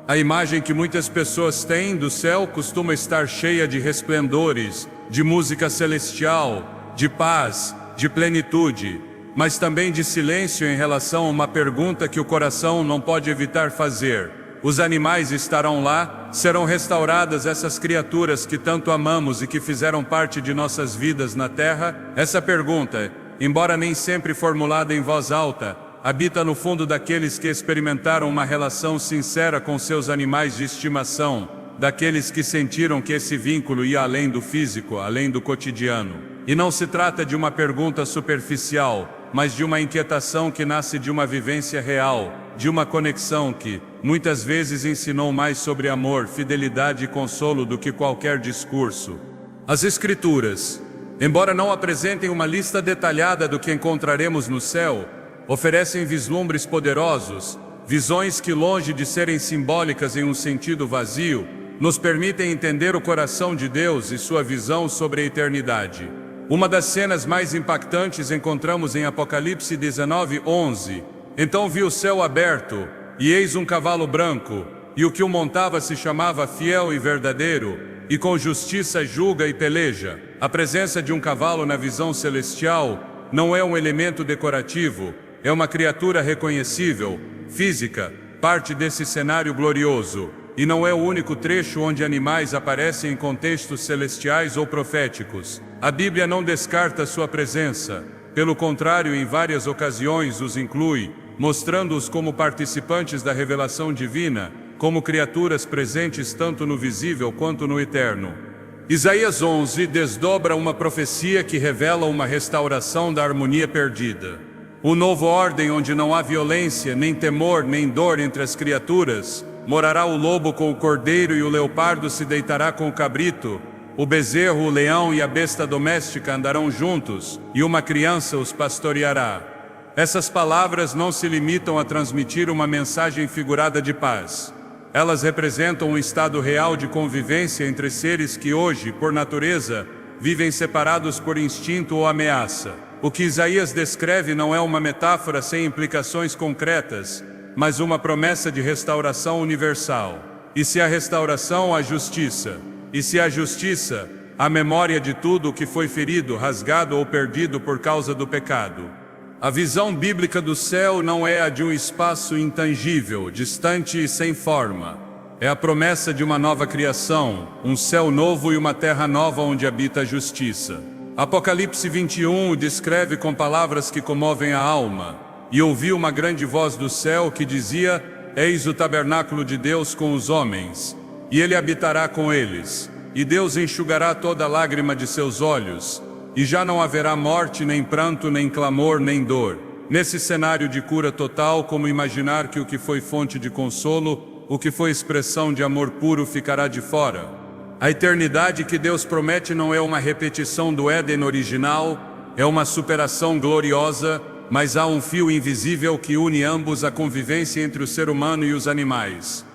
A imagem que muitas pessoas têm do céu costuma estar cheia de resplendores, de música celestial, de paz, de plenitude, mas também de silêncio em relação a uma pergunta que o coração não pode evitar fazer. Os animais estarão lá, serão restauradas essas criaturas que tanto amamos e que fizeram parte de nossas vidas na terra? Essa pergunta, embora nem sempre formulada em voz alta, habita no fundo daqueles que experimentaram uma relação sincera com seus animais de estimação, daqueles que sentiram que esse vínculo ia além do físico, além do cotidiano. E não se trata de uma pergunta superficial, mas de uma inquietação que nasce de uma vivência real, de uma conexão que, muitas vezes, ensinou mais sobre amor, fidelidade e consolo do que qualquer discurso. As Escrituras, embora não apresentem uma lista detalhada do que encontraremos no céu, oferecem vislumbres poderosos, visões que, longe de serem simbólicas em um sentido vazio, nos permitem entender o coração de Deus e sua visão sobre a eternidade. Uma das cenas mais impactantes encontramos em Apocalipse 19:11. Então vi o céu aberto, e eis um cavalo branco, e o que o montava se chamava Fiel e Verdadeiro, e com justiça julga e peleja. A presença de um cavalo na visão celestial não é um elemento decorativo, é uma criatura reconhecível, física, parte desse cenário glorioso. E não é o único trecho onde animais aparecem em contextos celestiais ou proféticos. A Bíblia não descarta sua presença, pelo contrário, em várias ocasiões os inclui, mostrando-os como participantes da revelação divina, como criaturas presentes tanto no visível quanto no eterno. Isaías 11 desdobra uma profecia que revela uma restauração da harmonia perdida. Uma nova ordem onde não há violência, nem temor, nem dor entre as criaturas, Morará o lobo com o cordeiro e o leopardo se deitará com o cabrito. O bezerro, o leão e a besta doméstica andarão juntos, e uma criança os pastoreará. Essas palavras não se limitam a transmitir uma mensagem figurada de paz. Elas representam um estado real de convivência entre seres que hoje, por natureza, vivem separados por instinto ou ameaça. O que Isaías descreve não é uma metáfora sem implicações concretas, mas uma promessa de restauração universal. E se a restauração, a justiça. E se a justiça, a memória de tudo o que foi ferido, rasgado ou perdido por causa do pecado. A visão bíblica do céu não é a de um espaço intangível, distante e sem forma. É a promessa de uma nova criação, um céu novo e uma terra nova onde habita a justiça. Apocalipse 21 o descreve com palavras que comovem a alma. E ouvi uma grande voz do céu que dizia: Eis o tabernáculo de Deus com os homens, e ele habitará com eles. E Deus enxugará toda lágrima de seus olhos, e já não haverá morte, nem pranto, nem clamor, nem dor. Nesse cenário de cura total, como imaginar que o que foi fonte de consolo, o que foi expressão de amor puro, ficará de fora? A eternidade que Deus promete não é uma repetição do Éden original, é uma superação gloriosa, mas há um fio invisível que une ambos, a convivência entre o ser humano e os animais.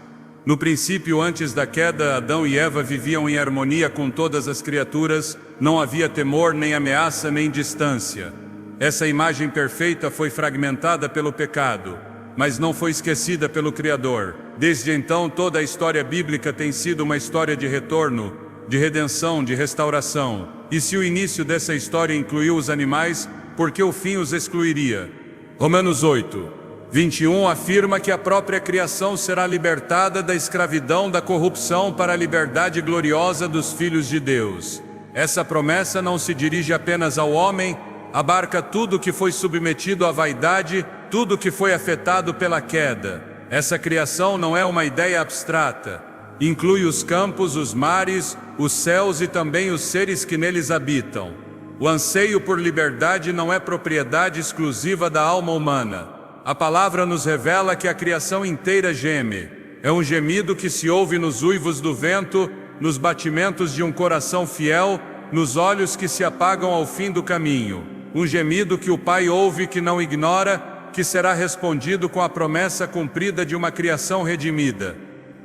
No princípio, antes da queda, Adão e Eva viviam em harmonia com todas as criaturas, não havia temor, nem ameaça, nem distância. Essa imagem perfeita foi fragmentada pelo pecado, mas não foi esquecida pelo Criador. Desde então, toda a história bíblica tem sido uma história de retorno, de redenção, de restauração. E se o início dessa história incluiu os animais, por que o fim os excluiria? Romanos 8:21 afirma que a própria criação será libertada da escravidão da corrupção para a liberdade gloriosa dos filhos de Deus. Essa promessa não se dirige apenas ao homem, abarca tudo que foi submetido à vaidade, tudo que foi afetado pela queda. Essa criação não é uma ideia abstrata. Inclui os campos, os mares, os céus e também os seres que neles habitam. O anseio por liberdade não é propriedade exclusiva da alma humana. A palavra nos revela que a criação inteira geme. É um gemido que se ouve nos uivos do vento, nos batimentos de um coração fiel, nos olhos que se apagam ao fim do caminho. Um gemido que o Pai ouve, que não ignora, que será respondido com a promessa cumprida de uma criação redimida.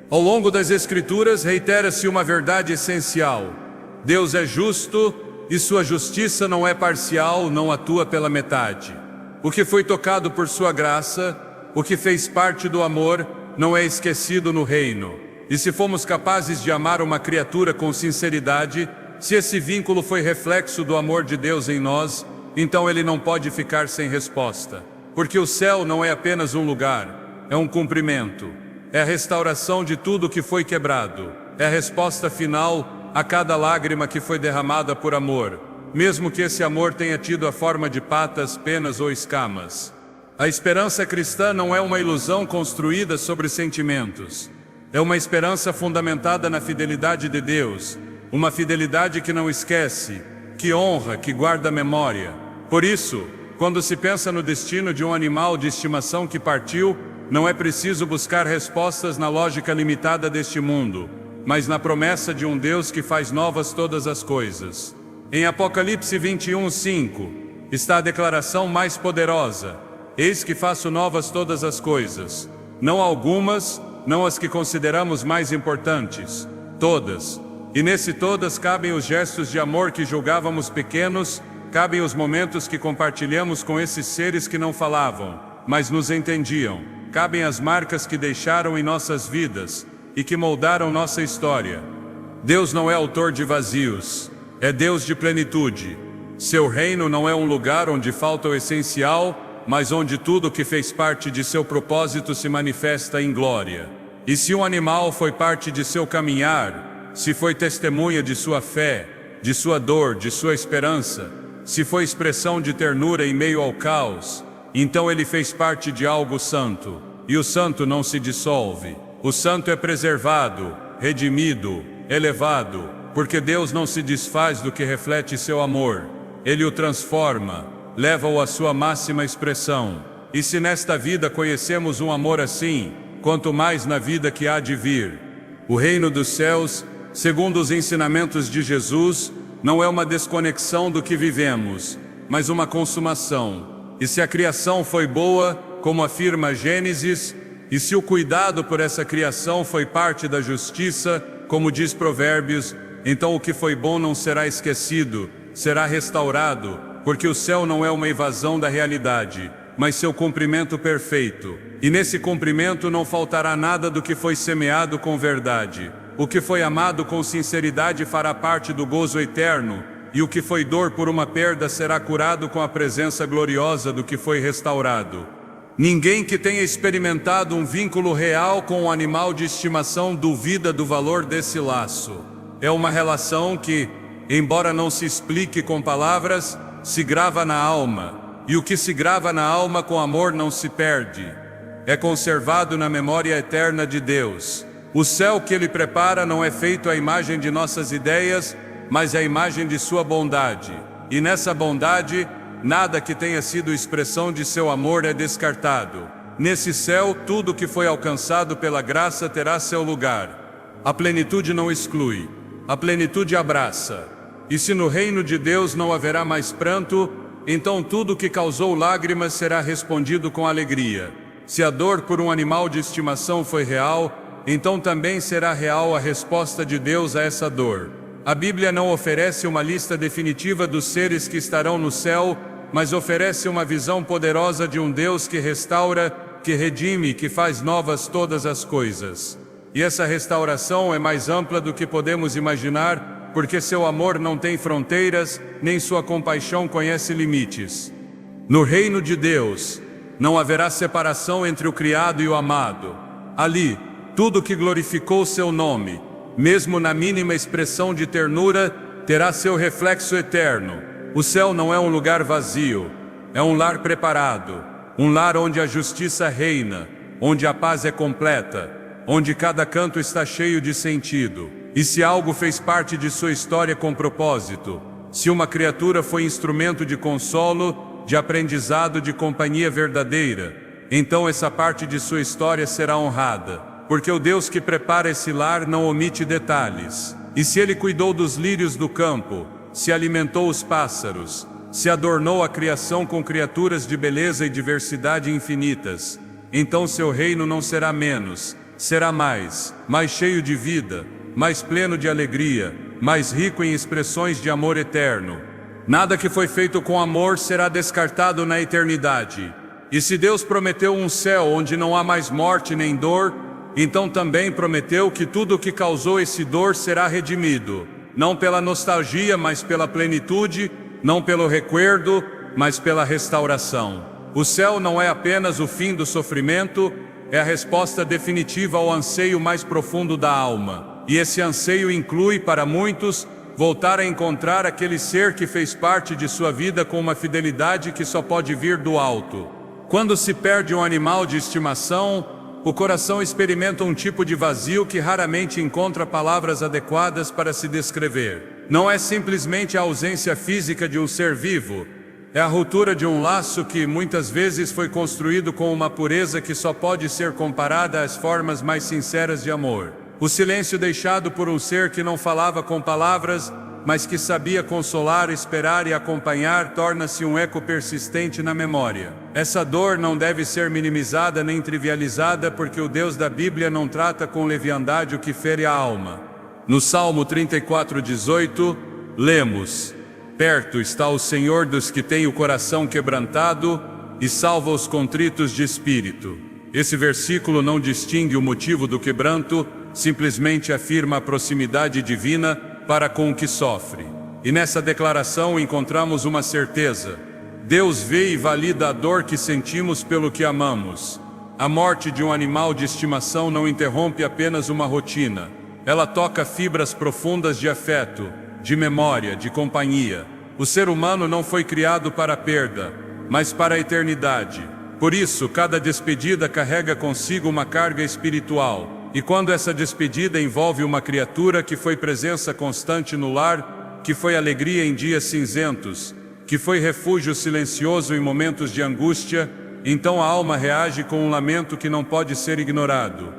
Ao longo das Escrituras reitera-se uma verdade essencial: Deus é justo e sua justiça não é parcial, não atua pela metade. O que foi tocado por sua graça, o que fez parte do amor, não é esquecido no reino. E se fomos capazes de amar uma criatura com sinceridade, se esse vínculo foi reflexo do amor de Deus em nós, então ele não pode ficar sem resposta. Porque o céu não é apenas um lugar, é um cumprimento. É a restauração de tudo que foi quebrado. É a resposta final a cada lágrima que foi derramada por amor, mesmo que esse amor tenha tido a forma de patas, penas ou escamas. A esperança cristã não é uma ilusão construída sobre sentimentos. É uma esperança fundamentada na fidelidade de Deus, uma fidelidade que não esquece, que honra, que guarda a memória. Por isso, quando se pensa no destino de um animal de estimação que partiu, não é preciso buscar respostas na lógica limitada deste mundo, mas na promessa de um Deus que faz novas todas as coisas. Em Apocalipse 21:5, está a declaração mais poderosa: Eis que faço novas todas as coisas. Não algumas, não as que consideramos mais importantes, todas. E nesse todas cabem os gestos de amor que julgávamos pequenos, cabem os momentos que compartilhamos com esses seres que não falavam, mas nos entendiam. Cabem as marcas que deixaram em nossas vidas e que moldaram nossa história. Deus não é autor de vazios, é Deus de plenitude. Seu reino não é um lugar onde falta o essencial, mas onde tudo que fez parte de seu propósito se manifesta em glória. E se um animal foi parte de seu caminhar, se foi testemunha de sua fé, de sua dor, de sua esperança, se foi expressão de ternura em meio ao caos, então ele fez parte de algo santo. E o santo não se dissolve. O santo é preservado, redimido, elevado, porque Deus não se desfaz do que reflete seu amor. Ele o transforma, leva-o à sua máxima expressão. E se nesta vida conhecemos um amor assim, quanto mais na vida que há de vir. O reino dos céus, segundo os ensinamentos de Jesus, não é uma desconexão do que vivemos, mas uma consumação. E se a criação foi boa, como afirma Gênesis, e se o cuidado por essa criação foi parte da justiça, como diz Provérbios, então o que foi bom não será esquecido, será restaurado, porque o céu não é uma evasão da realidade, mas seu cumprimento perfeito. E nesse cumprimento não faltará nada do que foi semeado com verdade. O que foi amado com sinceridade fará parte do gozo eterno, e o que foi dor por uma perda será curado com a presença gloriosa do que foi restaurado. Ninguém que tenha experimentado um vínculo real com um animal de estimação duvida do valor desse laço. É uma relação que, embora não se explique com palavras, se grava na alma. E o que se grava na alma com amor não se perde. É conservado na memória eterna de Deus. O céu que Ele prepara não é feito à imagem de nossas ideias, mas à imagem de sua bondade. E nessa bondade, nada que tenha sido expressão de seu amor é descartado. Nesse céu, tudo que foi alcançado pela graça terá seu lugar. A plenitude não exclui, a plenitude abraça. E se no reino de Deus não haverá mais pranto, então tudo que causou lágrimas será respondido com alegria. Se a dor por um animal de estimação foi real, então também será real a resposta de Deus a essa dor. A Bíblia não oferece uma lista definitiva dos seres que estarão no céu, mas oferece uma visão poderosa de um Deus que restaura, que redime, que faz novas todas as coisas. E essa restauração é mais ampla do que podemos imaginar, porque seu amor não tem fronteiras, nem sua compaixão conhece limites. No reino de Deus, não haverá separação entre o criado e o amado. Ali, tudo que glorificou seu nome, mesmo na mínima expressão de ternura, terá seu reflexo eterno. O céu não é um lugar vazio, é um lar preparado, um lar onde a justiça reina, onde a paz é completa, onde cada canto está cheio de sentido. E se algo fez parte de sua história com propósito, se uma criatura foi instrumento de consolo, de aprendizado, de companhia verdadeira, então essa parte de sua história será honrada, porque o Deus que prepara esse lar não omite detalhes. E se Ele cuidou dos lírios do campo, se alimentou os pássaros, se adornou a criação com criaturas de beleza e diversidade infinitas, então seu reino não será menos, será mais cheio de vida, mais pleno de alegria, mais rico em expressões de amor eterno. Nada que foi feito com amor será descartado na eternidade. E se Deus prometeu um céu onde não há mais morte nem dor, então também prometeu que tudo o que causou esse dor será redimido, não pela nostalgia, mas pela plenitude, não pelo recuerdo, mas pela restauração. O céu não é apenas o fim do sofrimento, é a resposta definitiva ao anseio mais profundo da alma. E esse anseio inclui, para muitos, voltar a encontrar aquele ser que fez parte de sua vida com uma fidelidade que só pode vir do alto. Quando se perde um animal de estimação, o coração experimenta um tipo de vazio que raramente encontra palavras adequadas para se descrever. Não é simplesmente a ausência física de um ser vivo, é a ruptura de um laço que muitas vezes foi construído com uma pureza que só pode ser comparada às formas mais sinceras de amor. O silêncio deixado por um ser que não falava com palavras, mas que sabia consolar, esperar e acompanhar, torna-se um eco persistente na memória. Essa dor não deve ser minimizada nem trivializada, porque o Deus da Bíblia não trata com leviandade o que fere a alma. No Salmo 34:18, lemos: perto está o Senhor dos que têm o coração quebrantado e salva os contritos de espírito. Esse versículo não distingue o motivo do quebranto, simplesmente afirma a proximidade divina para com o que sofre. E nessa declaração encontramos uma certeza: Deus vê e valida a dor que sentimos pelo que amamos. A morte de um animal de estimação não interrompe apenas uma rotina. Ela toca fibras profundas de afeto, de memória, de companhia. O ser humano não foi criado para a perda, mas para a eternidade. Por isso, cada despedida carrega consigo uma carga espiritual. E quando essa despedida envolve uma criatura que foi presença constante no lar, que foi alegria em dias cinzentos, que foi refúgio silencioso em momentos de angústia, então a alma reage com um lamento que não pode ser ignorado.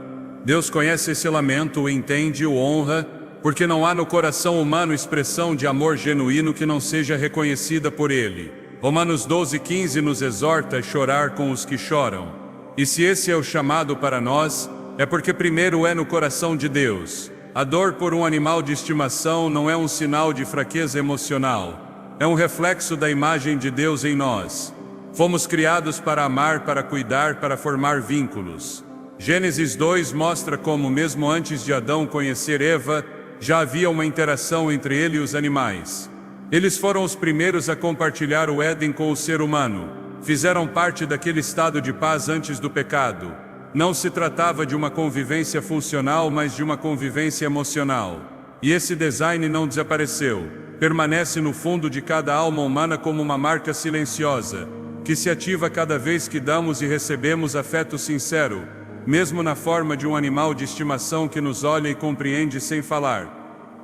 Deus conhece esse lamento, o entende, o honra, porque não há no coração humano expressão de amor genuíno que não seja reconhecida por Ele. Romanos 12:15 nos exorta a chorar com os que choram. E se esse é o chamado para nós, é porque primeiro é no coração de Deus. A dor por um animal de estimação não é um sinal de fraqueza emocional. É um reflexo da imagem de Deus em nós. Fomos criados para amar, para cuidar, para formar vínculos. Gênesis 2 mostra como, mesmo antes de Adão conhecer Eva, já havia uma interação entre ele e os animais. Eles foram os primeiros a compartilhar o Éden com o ser humano. Fizeram parte daquele estado de paz antes do pecado. Não se tratava de uma convivência funcional, mas de uma convivência emocional. E esse design não desapareceu. Permanece no fundo de cada alma humana como uma marca silenciosa, que se ativa cada vez que damos e recebemos afeto sincero, mesmo na forma de um animal de estimação que nos olha e compreende sem falar.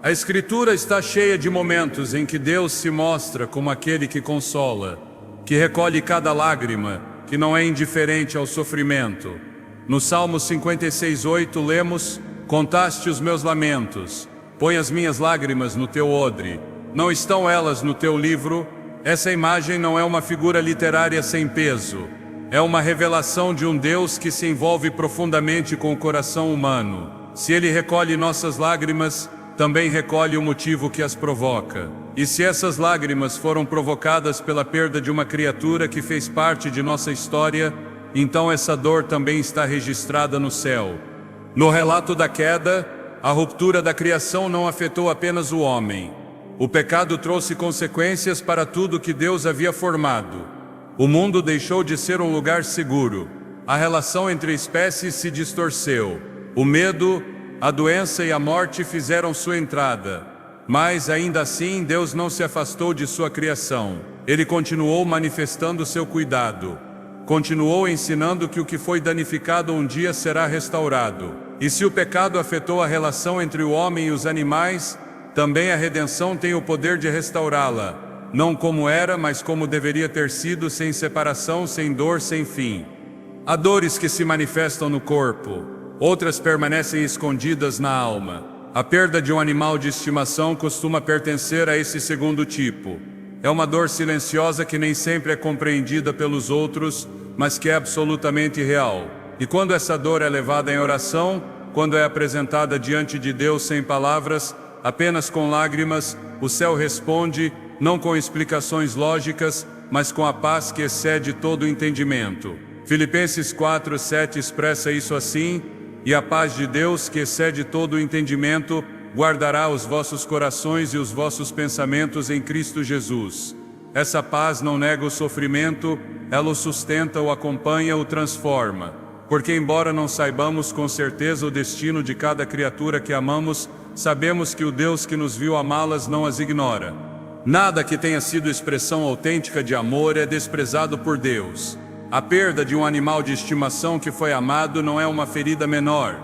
A Escritura está cheia de momentos em que Deus se mostra como aquele que consola, que recolhe cada lágrima, que não é indiferente ao sofrimento. No Salmo 56:8 lemos: "Contaste os meus lamentos, põe as minhas lágrimas no teu odre. Não estão elas no teu livro?" Essa imagem não é uma figura literária sem peso. É uma revelação de um Deus que se envolve profundamente com o coração humano. Se Ele recolhe nossas lágrimas, também recolhe o motivo que as provoca. E se essas lágrimas foram provocadas pela perda de uma criatura que fez parte de nossa história, então essa dor também está registrada no céu. No relato da queda, a ruptura da criação não afetou apenas o homem. O pecado trouxe consequências para tudo que Deus havia formado. O mundo deixou de ser um lugar seguro. A relação entre espécies se distorceu. O medo, a doença e a morte fizeram sua entrada. Mas, ainda assim, Deus não se afastou de sua criação. Ele continuou manifestando seu cuidado. Continuou ensinando que o que foi danificado um dia será restaurado. E se o pecado afetou a relação entre o homem e os animais, também a redenção tem o poder de restaurá-la. Não como era, mas como deveria ter sido, sem separação, sem dor, sem fim. Há dores que se manifestam no corpo. Outras permanecem escondidas na alma. A perda de um animal de estimação costuma pertencer a esse segundo tipo. É uma dor silenciosa que nem sempre é compreendida pelos outros, mas que é absolutamente real. E quando essa dor é levada em oração, quando é apresentada diante de Deus sem palavras, apenas com lágrimas, o céu responde, não com explicações lógicas, mas com a paz que excede todo o entendimento. Filipenses 4:7 expressa isso assim: "E a paz de Deus, que excede todo o entendimento, guardará os vossos corações e os vossos pensamentos em Cristo Jesus." Essa paz não nega o sofrimento, ela o sustenta, o acompanha, o transforma. Porque embora não saibamos com certeza o destino de cada criatura que amamos, sabemos que o Deus que nos viu amá-las não as ignora. Nada que tenha sido expressão autêntica de amor é desprezado por Deus. A perda de um animal de estimação que foi amado não é uma ferida menor.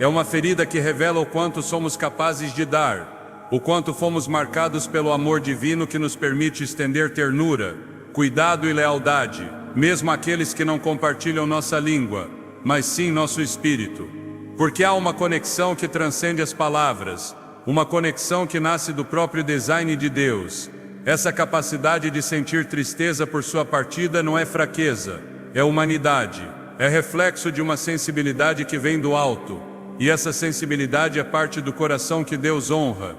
É uma ferida que revela o quanto somos capazes de dar, o quanto fomos marcados pelo amor divino que nos permite estender ternura, cuidado e lealdade, mesmo àqueles que não compartilham nossa língua, mas sim nosso espírito. Porque há uma conexão que transcende as palavras, uma conexão que nasce do próprio design de Deus. Essa capacidade de sentir tristeza por sua partida não é fraqueza, é humanidade, é reflexo de uma sensibilidade que vem do alto, e essa sensibilidade é parte do coração que Deus honra.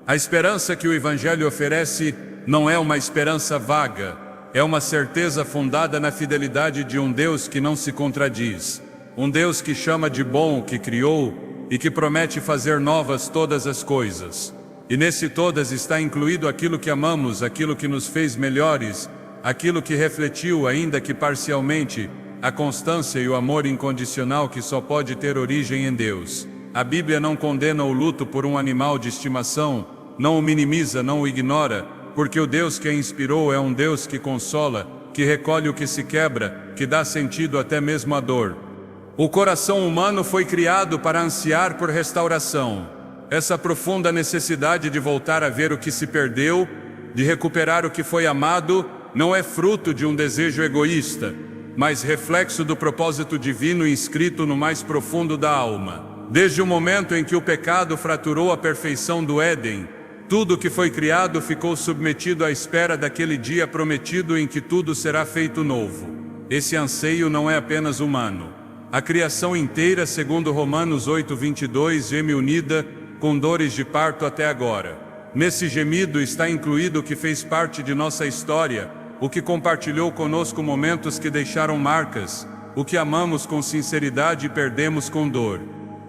A esperança que o Evangelho oferece não é uma esperança vaga, é uma certeza fundada na fidelidade de um Deus que não se contradiz, um Deus que chama de bom o que criou e que promete fazer novas todas as coisas. E nesse todas está incluído aquilo que amamos, aquilo que nos fez melhores, aquilo que refletiu, ainda que parcialmente, a constância e o amor incondicional que só pode ter origem em Deus. A Bíblia não condena o luto por um animal de estimação, não o minimiza, não o ignora, porque o Deus que a inspirou é um Deus que consola, que recolhe o que se quebra, que dá sentido até mesmo à dor. O coração humano foi criado para ansiar por restauração. Essa profunda necessidade de voltar a ver o que se perdeu, de recuperar o que foi amado, não é fruto de um desejo egoísta, mas reflexo do propósito divino inscrito no mais profundo da alma. Desde o momento em que o pecado fraturou a perfeição do Éden, tudo que foi criado ficou submetido à espera daquele dia prometido em que tudo será feito novo. Esse anseio não é apenas humano. A criação inteira, segundo Romanos 8:22, geme unida, com dores de parto até agora. Nesse gemido está incluído o que fez parte de nossa história, o que compartilhou conosco momentos que deixaram marcas, o que amamos com sinceridade e perdemos com dor.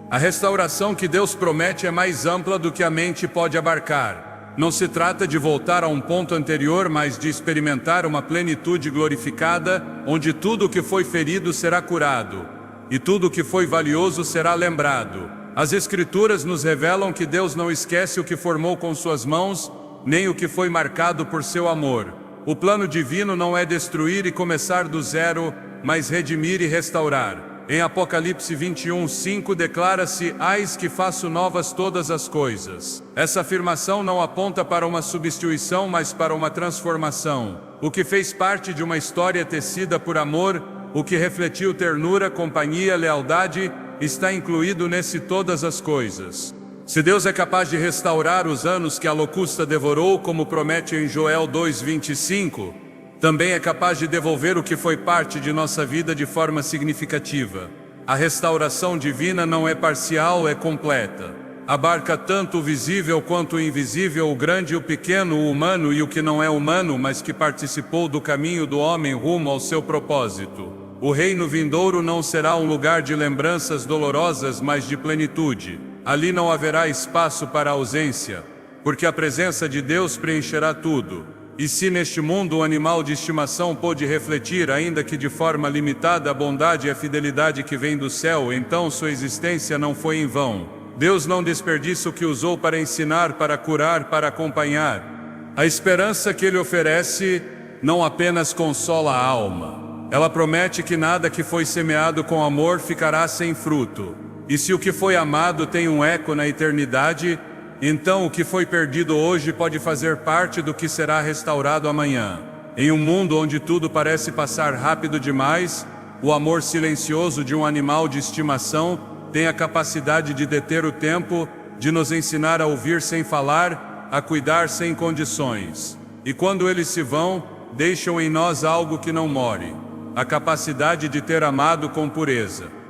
A restauração que Deus promete é mais ampla do que a mente pode abarcar. Não se trata de voltar a um ponto anterior, mas de experimentar uma plenitude glorificada, onde tudo o que foi ferido será curado, e tudo o que foi valioso será lembrado. As Escrituras nos revelam que Deus não esquece o que formou com suas mãos, nem o que foi marcado por seu amor. O plano divino não é destruir e começar do zero, mas redimir e restaurar. Em Apocalipse 21:5 declara-se: "Eis que faço novas todas as coisas." Essa afirmação não aponta para uma substituição, mas para uma transformação. O que fez parte de uma história tecida por amor, o que refletiu ternura, companhia, lealdade, está incluído nesse todas as coisas. Se Deus é capaz de restaurar os anos que a locusta devorou, como promete em Joel 2:25, também é capaz de devolver o que foi parte de nossa vida de forma significativa. A restauração divina não é parcial, é completa. Abarca tanto o visível quanto o invisível, o grande e o pequeno, o humano e o que não é humano, mas que participou do caminho do homem rumo ao seu propósito. O reino vindouro não será um lugar de lembranças dolorosas, mas de plenitude. Ali não haverá espaço para a ausência, porque a presença de Deus preencherá tudo. E se neste mundo o animal de estimação pôde refletir, ainda que de forma limitada, a bondade e a fidelidade que vem do céu, então sua existência não foi em vão. Deus não desperdiça o que usou para ensinar, para curar, para acompanhar. A esperança que Ele oferece não apenas consola a alma. Ela promete que nada que foi semeado com amor ficará sem fruto. E se o que foi amado tem um eco na eternidade, então o que foi perdido hoje pode fazer parte do que será restaurado amanhã. Em um mundo onde tudo parece passar rápido demais, o amor silencioso de um animal de estimação tem a capacidade de deter o tempo, de nos ensinar a ouvir sem falar, a cuidar sem condições. E quando eles se vão, deixam em nós algo que não morre: a capacidade de ter amado com pureza.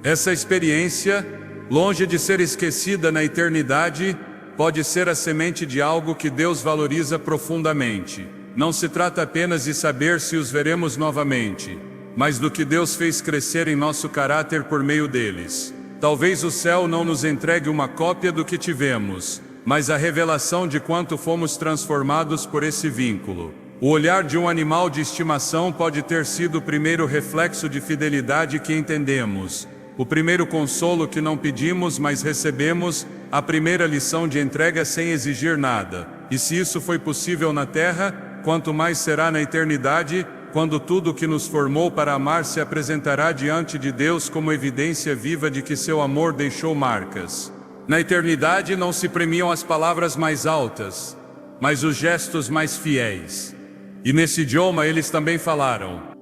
Essa experiência, longe de ser esquecida na eternidade, pode ser a semente de algo que Deus valoriza profundamente. Não se trata apenas de saber se os veremos novamente, mas do que Deus fez crescer em nosso caráter por meio deles. Talvez o céu não nos entregue uma cópia do que tivemos, mas a revelação de quanto fomos transformados por esse vínculo. O olhar de um animal de estimação pode ter sido o primeiro reflexo de fidelidade que entendemos, o primeiro consolo que não pedimos, mas recebemos, a primeira lição de entrega sem exigir nada. E se isso foi possível na terra, quanto mais será na eternidade, quando tudo o que nos formou para amar se apresentará diante de Deus como evidência viva de que seu amor deixou marcas. Na eternidade não se premiam as palavras mais altas, mas os gestos mais fiéis. E nesse idioma eles também falaram: